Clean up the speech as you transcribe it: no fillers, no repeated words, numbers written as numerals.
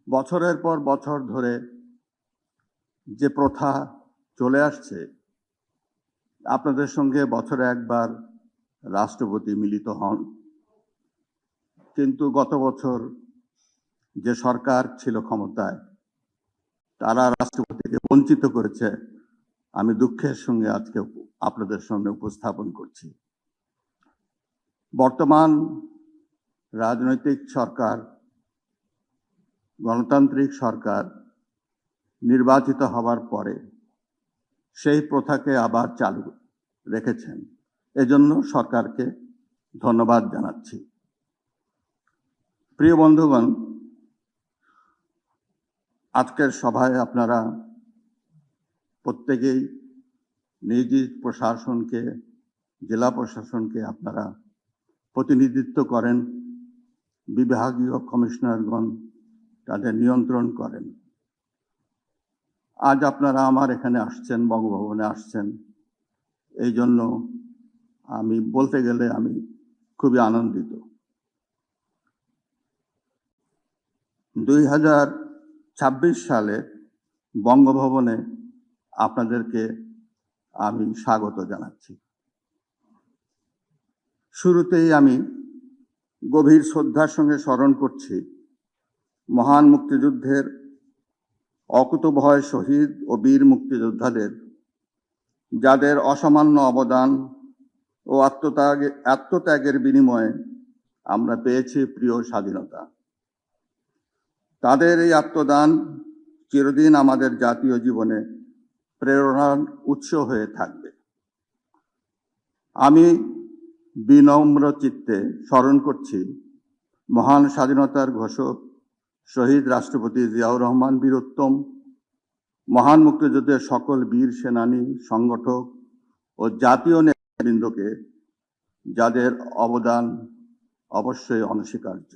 বছরের পর বছর ধরে যে প্রথা চলে আসছে, আপনাদের সঙ্গে বছরে একবার রাষ্ট্রপতি মিলিত হন, কিন্তু গত বছর যে সরকার ছিল ক্ষমতায় তারা রাষ্ট্রপতিকে বঞ্চিত করেছে। আমি দুঃখের সঙ্গে আজকে আপনাদের সামনে উপস্থাপন করছি। বর্তমান রাজনৈতিক সরকার, গণতান্ত্রিক সরকার নির্বাচিত হবার পরে সেই প্রথাকে আবার চালু রেখেছেন। এজন্য সরকারকে ধন্যবাদ জানাচ্ছি। প্রিয় বন্ধুগণ, আজকের সভায় আপনারা প্রত্যেকেই নিজ নিজ প্রশাসনকে, জেলা প্রশাসনকে আপনারা প্রতিনিধিত্ব করেন, বিভাগীয় কমিশনারগণ তাদের নিয়ন্ত্রণ করেন। আজ আপনারা আমার এখানে আসছেন, বঙ্গভবনে আসছেন, এই জন্য আমি বলতে গেলে আমি খুবই আনন্দিত। 2026 সালে বঙ্গভবনে আপনাদেরকে আমি স্বাগত জানাচ্ছি। শুরুতেই আমি গভীর শ্রদ্ধার সঙ্গে স্মরণ করছি মহান মুক্তিযুদ্ধের অকুতোভয় শহীদ ও বীর মুক্তিযোদ্ধাদের, যাদের অসামান্য অবদান ও আত্মত্যাগের বিনিময়ে আমরা পেয়েছি প্রিয় স্বাধীনতা। তাদের এই আত্মদান চিরদিন আমাদের জাতীয় জীবনে প্রেরণার উৎস হয়ে থাকবে। আমি বিনম্র চিত্তে স্মরণ করছি মহান স্বাধীনতার ঘোষক শহীদ রাষ্ট্রপতি জিয়াউর রহমান বীরোত্তম, মহান মুক্তিযুদ্ধের সকল বীর সেনানী, সংগঠক ও জাতীয় নেতৃবৃন্দকে, যাদের অবদান অবশ্যই অনস্বীকার্য।